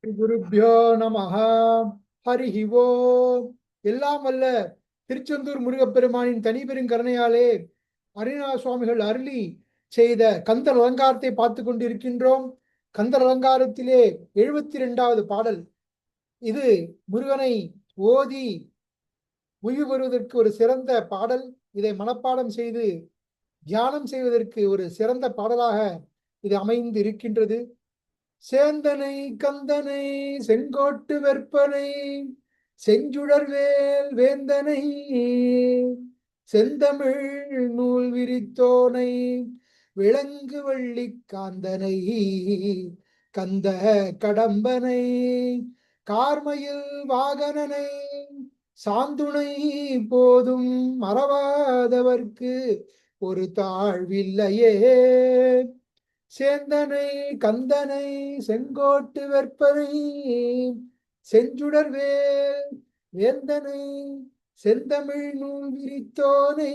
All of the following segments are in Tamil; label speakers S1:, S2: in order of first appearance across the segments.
S1: குருப்யோ நமஹ. ஹரிஹி ஓம். எல்லாம் வல்ல திருச்செந்தூர் முருகப்பெருமானின் தனிபெரும் கருணையாலே அருணா சுவாமிகள் அருளி செய்த கந்தர் அலங்காரத்தை பார்த்து கொண்டிருக்கின்றோம். கந்தர் அலங்காரத்திலே 72வது பாடல் இது. முருகனை ஓதி உய்வு பெறுவதற்கு ஒரு சிறந்த பாடல். இதை மனப்பாடம் செய்து தியானம் செய்வதற்கு ஒரு சிறந்த பாடலாக இது அமைந்து இருக்கின்றது. சேந்தனை கந்தனை செங்கோட்டு வெற்பனை செஞ்சுடர்வேல் வேந்தனை செந்தமிழ் நூல் விரித்தோனை விளங்கு வள்ளி காந்தனை கந்த கடம்பனை கார்மயில் வாகனனை சாந்துணை போதும் மறவாதவர்க்கு ஒரு தாழ்வில்லையே. சேந்தனை கந்தனை செங்கோட்டு வெற்பனை செஞ்சுடர்வேல் வேந்தனை செந்தமிழ் நூல் விரித்தோனை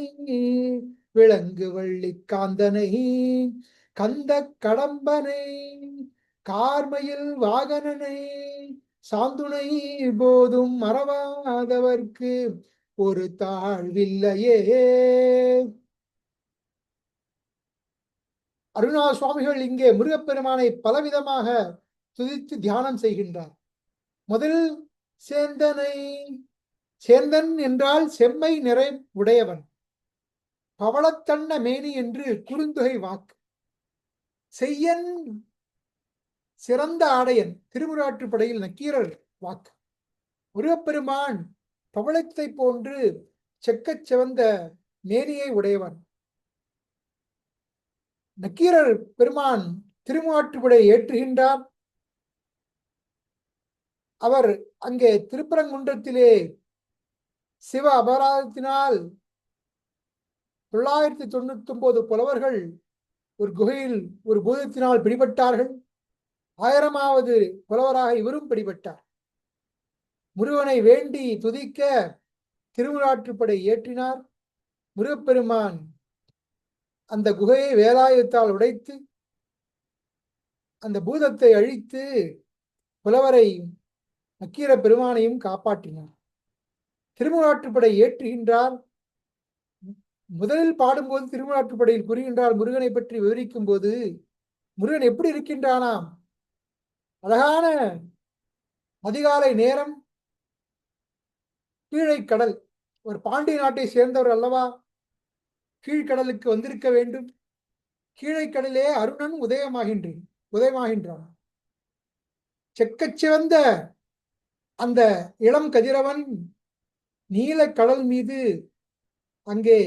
S1: விளங்கு வள்ளி காந்தனை கந்த கடம்பனை கார்மயில் வாகனனை சாந்துணை போதும் மறவாதவர்க்கு ஒரு தாழ்வில்லையே. அருணா சுவாமிகள் இங்கே முருகப்பெருமானை பலவிதமாக துதித்து தியானம் செய்கின்றார். முதல் சேந்தனை, சேந்தன் என்றால் செம்மை நிறை உடையவன், பவளத்தன்ன மேனி என்று குறுந்தொகை வாக்கு. செய்யன் சிறந்த ஆடையன் திருமுறாற்றுப்படையில் நக்கீரர் வாக்கு. முருகப்பெருமான் பவளத்தை போன்று செக்கச் சிவந்த மேனியை உடையவன். நக்கீரர் பெருமான் திருமுறாற்றுப்படை ஏற்றுகின்றார். அவர் அங்கே திருப்பரங்குன்றத்திலே சிவ அபராதத்தினால் 999 புலவர்கள் ஒரு குகையில் ஒரு பூதத்தினால் பிடிபட்டார்கள். 1000வது புலவராக இவரும் பிடிபட்டார். முருகனை வேண்டி துதிக்க திருமுறாற்றுப்படை ஏற்றினார். முருகப்பெருமான் அந்த குகையை வேலாயுதத்தால் உடைத்து அந்த பூதத்தை அழித்து புலவரை நக்கீர பெருமானையும் காப்பாற்றினார். திருமுறாற்றுப்படை ஏற்றுகின்றார். முதலில் பாடும்போது திருமுறாற்றுப்படையில் கூறுகின்றார். முருகனை பற்றி விவரிக்கும் போது முருகன் எப்படி இருக்கின்றானாம்? அழகான அதிகாலை நேரம், கீழை கடல். ஒரு பாண்டிய நாட்டை சேர்ந்தவர் அல்லவா, கீழ்கடலுக்கு வந்திருக்க வேண்டும். கீழை கடலே அருணன் உதயமாகின்றான். செக்கச்சிவந்த அந்த இளம் கதிரவன் நீல கடல் மீது அங்கே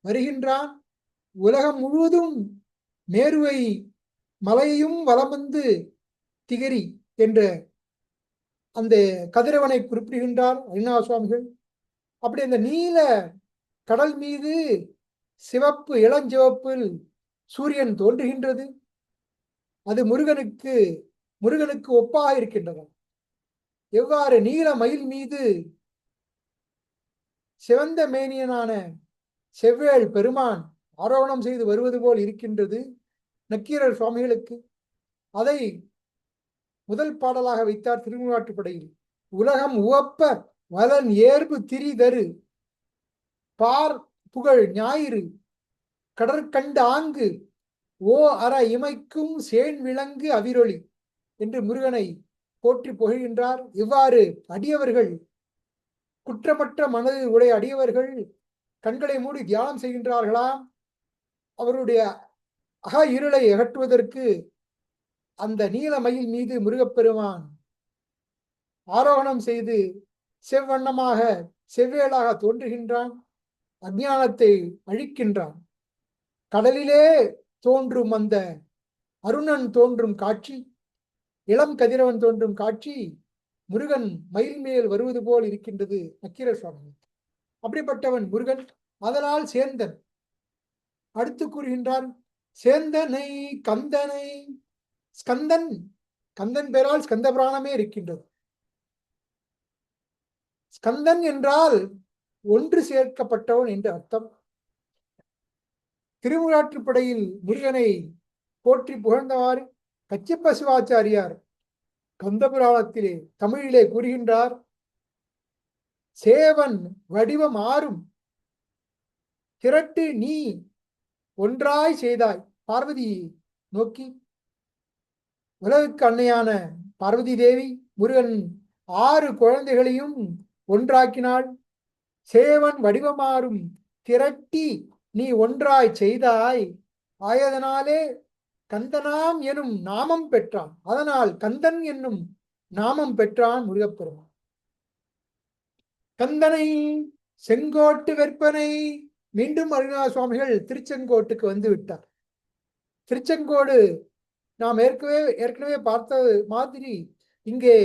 S1: வருகின்றான். உலகம் முழுவதும் மேருவை மலையையும் வலம் வந்து திகரி என்ற அந்த கதிரவனை குறிப்பிடுகின்றார் அருணா சுவாமிகள். அப்படி அந்த நீல கடல் மீது சிவப்பு இளஞ்சிவப்பில் சூரியன் தோன்றுகின்றது. அது முருகனுக்கு ஒப்பாக இருக்கின்றது. எவ்வாறு நீல மயில் மீது சிவந்த மேனியனான செவ்வேள் பெருமான் ஆரோகணம் செய்து வருவது போல் இருக்கின்றது நக்கீரர் சுவாமிகளுக்கு. அதை முதல் பாடலாக வைத்தார் திருமுறாற்றுப்படையில். உலகம் உவப்ப வலன் ஏர்பு திரிதரு பார் புகழ் ஞாயிறு கடற்கண்ட ஆங்கு ஓ அற இமைக்கும் சேன் விளங்கு அவிரொளி என்று முருகனை போற்றி புகழ்கின்றார். இவ்வாறு அடியவர்கள், குற்றமற்ற மனது உடைய அடியவர்கள் கண்களை மூடி தியானம் செய்கின்றார்களாம். அவருடைய அக இருளை அகற்றுவதற்கு அந்த நீலமயில் மீது முருகப்பெருமான் ஆரோகணம் செய்து செவ்வண்ணமாக செவ்வேளாக தோன்றுகின்றான். அஞ்ஞானத்தை அழிக்கின்றான். கடலிலே தோன்றும் அந்த அருணன் தோன்றும் காட்சி, இளம் கதிரவன் தோன்றும் காட்சி முருகன் மயில் மேல் வருவது போல் இருக்கின்றது நக்கீர சுவாமி. அப்படிப்பட்டவன் முருகன். அதனால் சேந்தன். அடுத்து கூறுகின்றான் சேந்தனை கந்தனை. ஸ்கந்தன், கந்தன் பெயரால் ஸ்கந்த புராணமே இருக்கின்றது. ஸ்கந்தன் என்றால் ஒன்று சேர்க்கப்பட்டவன் என்று அர்த்தம். திருமுறாற்றுப்படையில் முருகனை போற்றி புகழ்ந்தவாறு கச்சிப்ப சிவாச்சாரியார் கந்த புராணத்திலே தமிழிலே கூறுகின்றார், சேவன் வடிவம் ஆறும் திரட்டு நீ ஒன்றாய் செய்தாய். பார்வதி நோக்கி, உலகுக்கு அன்னையான பார்வதி தேவி முருகன் 6 குழந்தைகளையும் ஒன்றாக்கினாள். சேவன் வடிவமாறும் திரட்டி நீ ஒன்றாய் செய்தாய். ஆயதனாலே கந்தனாம் எனும் நாமம் பெற்றான். அதனால் கந்தன் என்னும் நாமம் பெற்றான் முருகப்பெருமான். கந்தனை செங்கோட்டு வெற்பனை. மீண்டும் அருணா சுவாமிகள் திருச்செங்கோட்டுக்கு வந்து விட்டார். திருச்செங்கோடு நாம் ஏற்கனவே பார்த்த மாதிரி இங்கே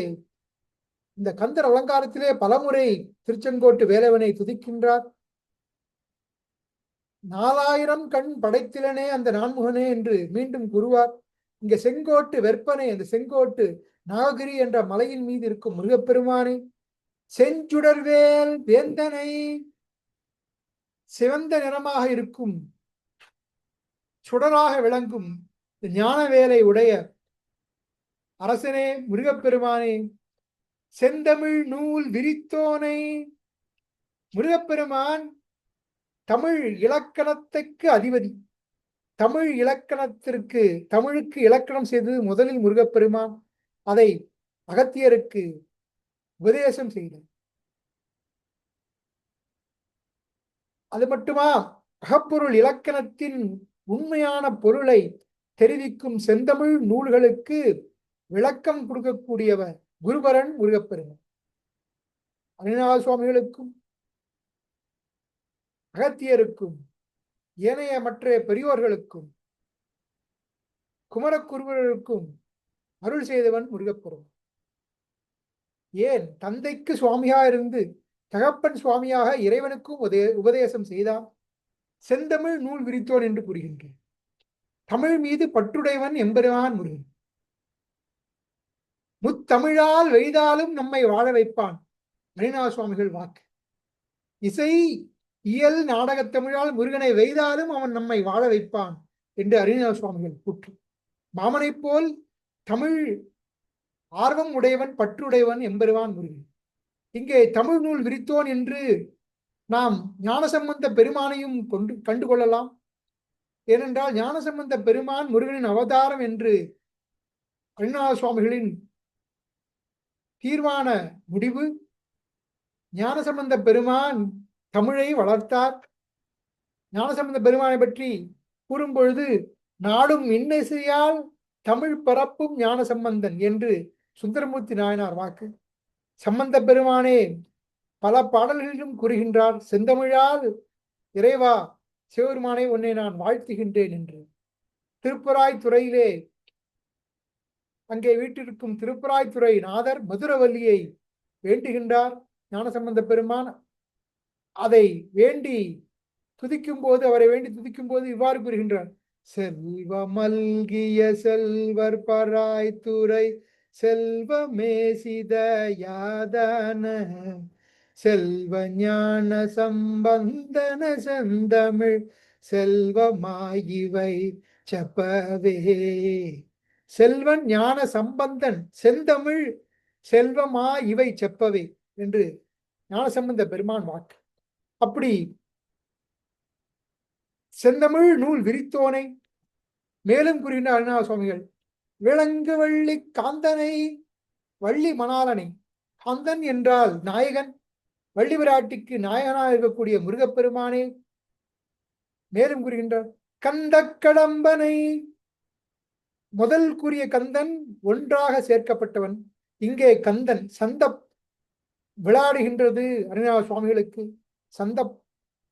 S1: இந்த கந்தர் அலங்காரத்திலே பலமுறை திருச்செங்கோட்டு வேலவனை துதிக்கின்றார். 4000 கண் படைத்திலனே அந்த நான்முகனே என்று மீண்டும் கூறுவார். இங்க செங்கோட்டு வெற்பனை, அந்த செங்கோட்டு நாககிரி என்ற மலையின் மீது இருக்கும் முருகப்பெருமானை, செஞ்சுடர்வேல் வேந்தனை, சிவந்த நிறமாக இருக்கும் சுடராக விளங்கும் ஞான வேலை உடைய அரசனே முருகப்பெருமானே, செந்தமிழ் நூல் விரித்தோனை. முருகப்பெருமான் தமிழ் இலக்கணத்துக்கு அதிபதி. தமிழுக்கு இலக்கணம் செய்தது முதலில் முருகப்பெருமான். அதை அகத்தியருக்கு உபதேசம் செய்தார். அது மட்டுமா, அகப்பொருள் இலக்கணத்தின் உண்மையான பொருளை தெரிவிக்கும் செந்தமிழ் நூல்களுக்கு விளக்கம் கொடுக்கக்கூடியவர் குருபரன் முருகப்பெருமான். அருணாத சுவாமிகளுக்கும் அகத்தியருக்கும் ஏனைய மற்ற பெரியோர்களுக்கும் குமரக்குருவர்களுக்கும் அருள் செய்தவன் முருகப்பெருமான். ஏன் தந்தைக்கு சுவாமியா இருந்து தகப்பன் சுவாமியாக இறைவனுக்கும் உபதேசம் செய்தான். செந்தமிழ் நூல் விரித்தோன் என்று கூறுகின்றேன். தமிழ் மீது பற்றுடையவன் எம்பெருமான் முருகன். முத்தமிழால் வெய்தாலும் நம்மை வாழ வைப்பான். அருணாத சுவாமிகள் வாக்கு. இசை இயல் நாடகத் தமிழால் முருகனை வெய்தாலும் அவன் நம்மை வாழ வைப்பான் என்று அருணாத சுவாமிகள் கூற்று. மாமனை போல் தமிழ் ஆர்வம் உடையவன், பற்றுடையவன் எம்பெருமான் முருகன். இங்கே தமிழ் நூல் விரித்தோன் என்று நாம் ஞானசம்பந்த பெருமானையும் கண்டுகொள்ளலாம். ஏனென்றால் ஞானசம்பந்த பெருமான் முருகனின் அவதாரம் என்று அருணாத சுவாமிகளின் தீர்மான முடிவு. ஞானசம்பந்த பெருமான் தமிழை வளர்த்தார். ஞானசம்பந்த பெருமானை பற்றி கூறும் பொழுது, நாடும் இன்னிசையால் தமிழ் பரப்பும் ஞானசம்பந்தன் என்று சுந்தரமூர்த்தி நாயனார் வாக்கு. சம்பந்த பெருமானே பல பாடல்களிலும் கூறுகின்றார், செந்தமிழால் இறைவா சிவபெருமானை உன்னை நான் வாழ்த்துகின்றேன் என்று. திருப்பராய்த்துறையிலே அங்கே வீட்டிற்கும் திருப்பராய்த்துறை நாதர் மதுரவல்லியை வேண்டுகின்றார் ஞானசம்பந்த பெருமான். அதை வேண்டி துதிக்கும் போது, அவரை வேண்டி துதிக்கும் போது இவ்வாறு கூறுகின்றார், செல்வ மல்கிய செல்வர் பராய்த்துறை செல்வமேசித யாதன செல்வ ஞான சம்பந்தன செந்தமிழ் செல்வமாயிவை செப்பவே. செல்வன் ஞான சம்பந்தன் செந்தமிழ் செல்வமா இவை செப்பவே என்று ஞானசம்பந்த பெருமான் வாக்கு. அப்படி செந்தமிழ் நூல் விரித்தோனை மேலும் கூறுகின்ற அருணாத சுவாமிகள், விளங்கு வள்ளி காந்தனை, வள்ளி மணாலனை. காந்தன் என்றால் நாயகன், வள்ளி விராட்டிக்கு நாயகனாக இருக்கக்கூடிய முருகப்பெருமானே. மேலும் கூறுகின்றார், கந்த கடம்பனை. முதல் கூறிய கந்தன் ஒன்றாக சேர்க்கப்பட்டவன். இங்கே கந்தன் சந்த விளையாடுகின்றது அருணாத சுவாமிகளுக்கு. சந்த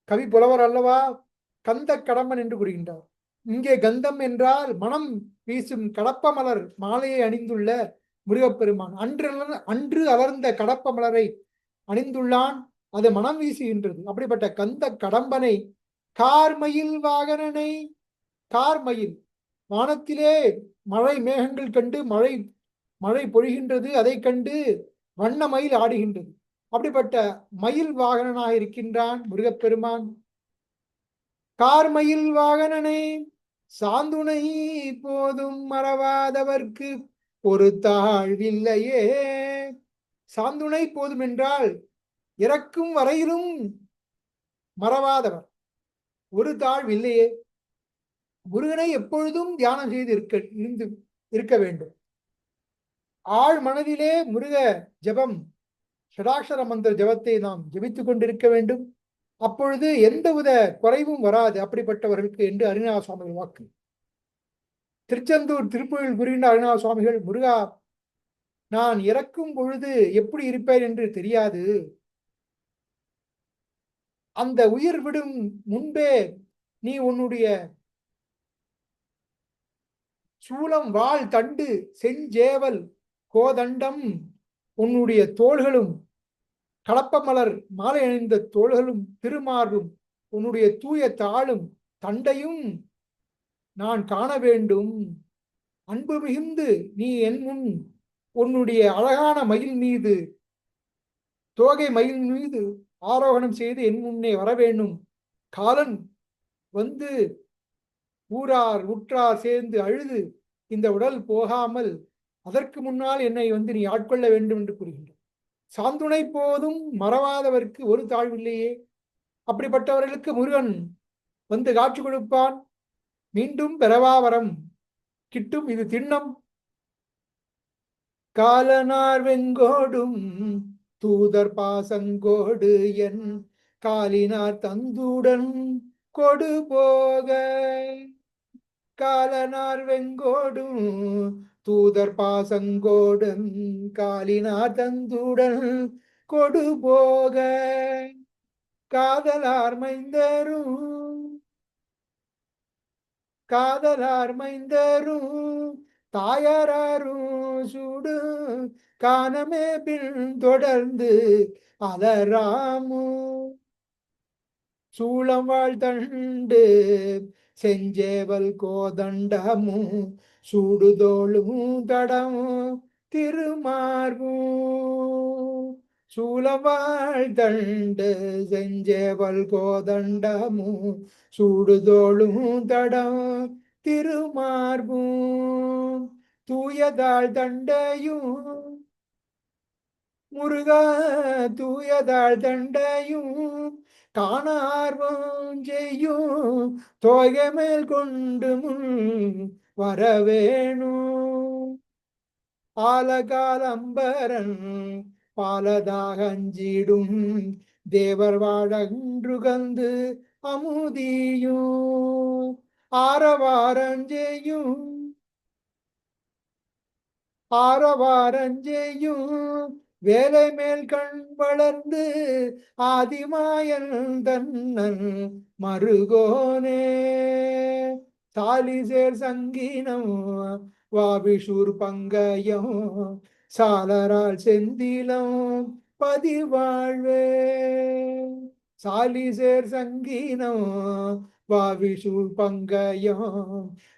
S1: கவி புலவர் அல்லவா, கந்த கடம்பன் என்று கூறுகின்றார். இங்கே கந்தம் என்றால் மனம் வீசும் கடப்ப மலர் மாலையை அணிந்துள்ள முருகப்பெருமான். அன்று அலர்ந்த கடப்ப மலரை அணிந்துள்ளான், அது மனம் வீசுகின்றது. அப்படிப்பட்ட கந்த கடம்பனை, கார்மயில் வாகனனை. கார்மயில், வானத்திலே மழை மேகங்கள் கண்டு மழை பொழிகின்றது, அதை கண்டு வண்ண மயில் ஆடுகின்றது. அப்படிப்பட்ட மயில் வாகனனாக இருக்கின்றான் முருகப்பெருமான். கார்மயில் வாகனனை, சாந்துணை போதும் மறவாதவர்க்கு ஒரு தாழ்வில்லையே. சாந்துணை போதும் என்றால் இறக்கும் வரையிலும் மறவாதவர், ஒரு தாழ்வில்லையே. முருகனை எப்பொழுதும் தியானம் செய்து இருக்க வேண்டும். ஆழ் மனதிலே முருக ஜபம், ஷடாட்சர மந்திர ஜபத்தை நாம் ஜபித்துக் கொண்டிருக்க வேண்டும். அப்பொழுது எந்தவித குறைவும் வராது அப்படிப்பட்டவர்களுக்கு என்று அருணாத சுவாமிகள் வாக்கு. திருச்செந்தூர் திருப்புகழ் புரிகின்ற அருணாத சுவாமிகள், முருகா, நான் இறக்கும் பொழுது எப்படி இருப்பேன் என்று தெரியாது. அந்த உயிர் விடும் முன்பே நீ உன்னுடைய சூலம், வாள், தண்டு, செஞ்சேவல், கோதண்டம், உன்னுடைய தோள்களும், கலப்பமலர் மாலை அணிந்த தோள்களும், திருமார்பும், உன்னுடைய தூய தாளும் தண்டையும் நான் காண வேண்டும். அன்பு மிகுந்து நீ என் முன் உன்னுடைய அழகான மயில் மீது, தோகை மயில் மீது ஆரோகணம் செய்து என் முன்னே வர வேண்டும். காலன் வந்து ஊரார் உற்றார் சேர்ந்து அழுது இந்த உடல் போகாமல் அதற்கு முன்னால் என்னை வந்து நீ ஆட்கொள்ள வேண்டும் என்று கூறுகின்றார். சாந்துணை போதும் மறவாதவருக்கு ஒரு தாழ்வில்லையே. அப்படிப்பட்டவர்களுக்கு முருகன் வந்து காட்சி கொடுப்பான். மீண்டும் பெறவாவரம் கிட்டும். இது திண்ணம். காலனார் வெங்கோடும் தூதர் பாசங்கோடு என் காலினார் தந்துடன் கொடு போக. காலனார் வெங்கோடும் தூதர் பாசங்கோடன் காலினார் தந்துடன் கொடு போக. காதலார் மைந்தரும் தாயாரும் சூடு காணமே பின் தொடர்ந்து அலராமு. சூளம் வாழ்தண்டு செஞ்சேவல் கோதண்டமும் சூடுதோளும் தடமும் திருமார்பும். சூளம் வாழ்தண்டு செஞ்சேவல் கோதண்டமும் சூடுதோளும் தடம் திருமார்பும். தூயதாள் தண்டையும் முருகா, தூயதாள் தண்டையும் காண ஆர்வம் செய்யும் தோகை மேல் கொண்டு முன் வரவேணும். ஆலகாலம்பரன் பாலதாகஞ்சிடும் தேவர் வாழன்றுகந்து அமுதியும் ஆரவாரஞ்செய்யும் வேலை மேல் கண் வளர்ந்து ஆதிமாயன் தன்னன் மருகோனே. தாலிசேர் சங்கீனம் வாபிஷூர் பங்கயம் சாலரால் செந்திலம் பதிவாழ்வே. சாலிசேர் சங்கீனம் வாவிஷூர் பங்கயம்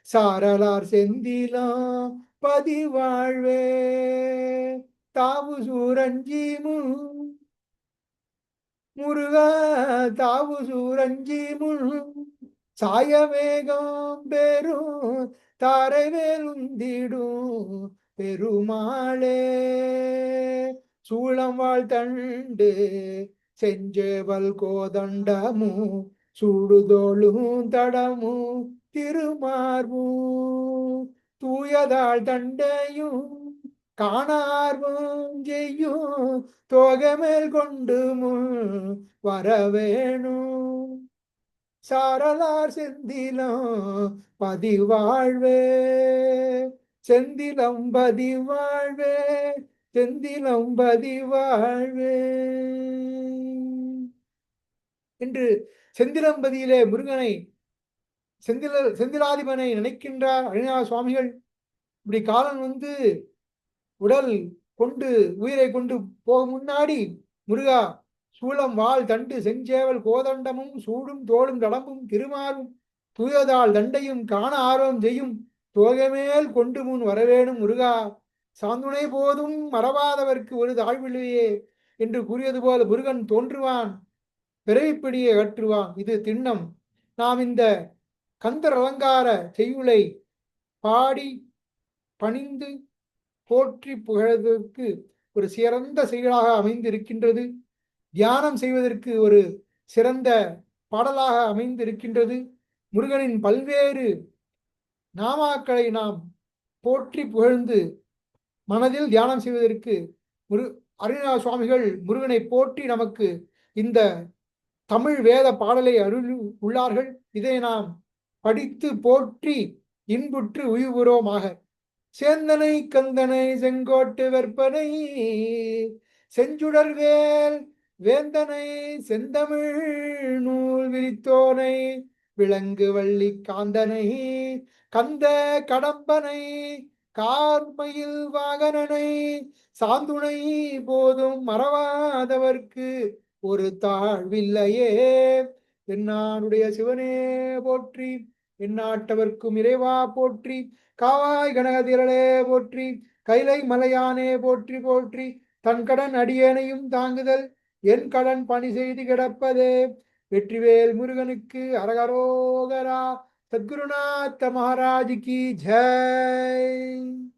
S1: சாரலார் செந்திலம் பதிவாழ்வே. தாவு சூரஞ்சிமு முருகா, தாவு சூரஞ்சிமு சாயவேகம் பெரும் தாரைவேலுந்திடும் பெருமாளே. சூளம் வாழ் தண்டு செஞ்சேவல் கோதண்டமும் சூடுதோளும் தடமும் திருமார்பும். தூயதாள் தண்டையும் காண ஆர்வம் செய்யும் தோகை மேல் கொண்டு வரவேணும். சாரலார் செந்திலம் பதிவாழ்வே. செந்திலம் பதிவாழ்வே, செந்திலம் பதிவாழ்வே என்று செந்திலம்பதியிலே முருகனை செந்திலாதிபனை நினைக்கின்றார் அருணாத சுவாமிகள். இப்படி காலன் வந்து உடல் கொண்டு உயிரை கொண்டு போக முன்னாடி, முருகா, சூளம் வாள் தண்டு செஞ்சேவல் கோதண்டமும் சூடும் தோளும் கடம்பும் திருமாறும் தூயதாள் தண்டையும் காண ஆர்வம் செய்யும் தோகைமேல் கொண்டு முன் வரவேணும். முருகா, சாந்துணை போதும் மறவாதவர்க்கு ஒரு தாழ்வில்லையே என்று கூறியது போல முருகன் தோன்றுவான், பிறவிப்பிடியை அகற்றுவான். இது திண்ணம். நாம் இந்த கந்தர் அலங்கார செய்யுளை பாடி பணிந்து போற்றி புகழ்வதற்கு ஒரு சிறந்த செயலாக அமைந்திருக்கின்றது. தியானம் செய்வதற்கு ஒரு சிறந்த பாடலாக அமைந்திருக்கின்றது. முருகனின் பல்வேறு நாமாக்களை நாம் போற்றி புகழ்ந்து மனதில் தியானம் செய்வதற்கு அருணாச்சல சுவாமிகள் முருகனை போற்றி நமக்கு இந்த தமிழ் வேத பாடலை அருள் உள்ளார்கள். இதை நாம் படித்து போற்றி இன்புற்று உய்வுறோமாக. சேந்தனை கந்தனை செங்கோட்டு வெற்பனை செஞ்சுடர்வேல் வேந்தனை செந்தமிழ் நூல் விரித்தோனை விலங்கு வள்ளி காந்தனை கந்த கடம்பனை கார்மயில் வாகனனை சாந்துணை போதும் மறவாதவர்க்கு ஒரு தாழ்வில்லையே. என்னானுடைய சிவனே போற்றி, எந்நாட்டவர்க்கும் இறைவா போற்றி, காவாய் கனகதிரளே போற்றி, கைலை மலையானே போற்றி போற்றி, தன் கடன் அடியேனையும் தாங்குதல் என் கடன் பணி செய்து கிடப்பதே. வெற்றிவேல் முருகனுக்கு அரகரோகரா. சத்குருநாத மகாராஜ் கி ஜெய்.